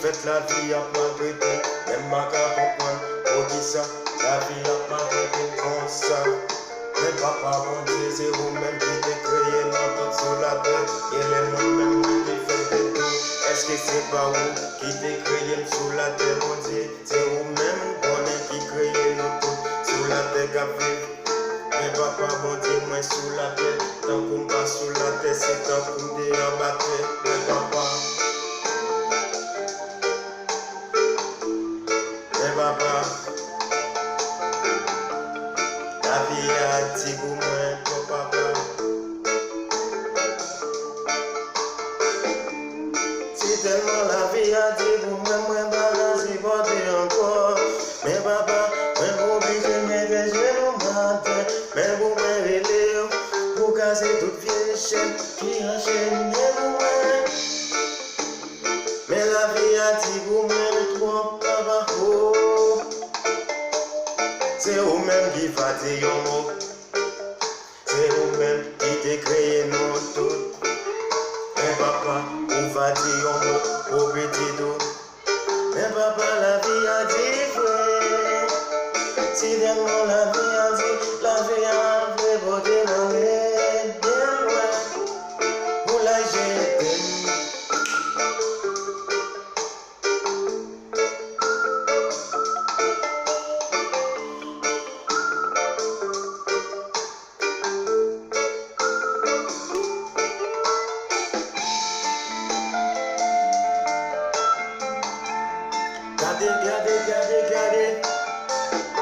fait la vie a malgré même ma qu'à comprendre, pour qui ça, la vie a malgré comme ça. Mais papa, mon Dieu, c'est vous-même qui t'es créé dans tout sur la terre, et les mondes même qui fait de tout. Est-ce que c'est pas vous qui t'es créé sur la terre, mon Dieu? C'est vous-même qui créé nous tout sur la terre qu'à vivre. Mais papa, mon Dieu, moi sur la terre, tant qu'on pas sur la terre, c'est tant qu'on est en bas terre. Mais papa, la vie a dit pour moi, ton papa. Si tellement la vie a dit pour moi, moi, bagage, porter encore. Mais papa, moi, obligé de mettre les genoux matin. Mais vous me réveillez pour casser toute vieille chaîne qui enchaîne vous. Mais la vie a dit pour moi, toi, papa, oh. C'est vous-même qui fatigue un mot. C'est vous-même qui t'es créé nous tous. Mais papa, vous fatigue un mot au petit dos. Mais papa, la vie a dit vrai. Si tellement la vie a fait porter dans les bien loin. Pour la jeter.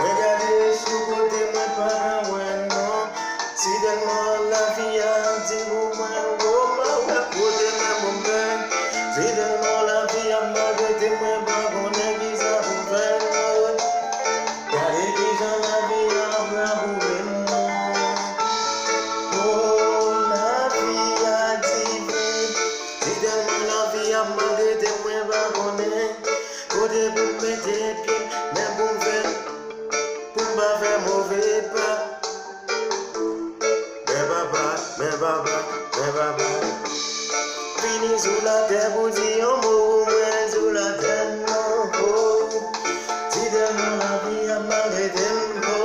Regardez, sous côté moi pas ouais non. Si tellement la vie a dit pour moi, oh ma côté moi mon père. Si tellement la vie a malgré moi pas qu'on est qui ça pour faire. Regardez déjà la vie a bravouré moi. Oh la vie a dit si tellement la vie a malgré moi pas qu'on est. Côté pour mettre pieds, mais pour pas faire mauvais pas. Mais papa, fini sous la terre pour dire un mot, mais sous la terre non. Oh, si tellement la vie a malgré moi.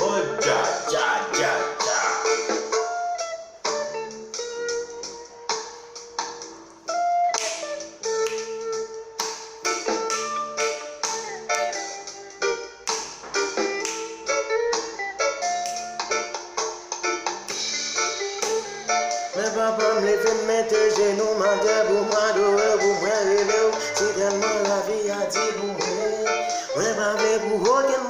Oh, ja. Mais papa me fait mettre genoux, ma terre pour moi, pour moi, si tellement la vie a dit pour moi, mais pas pour aucun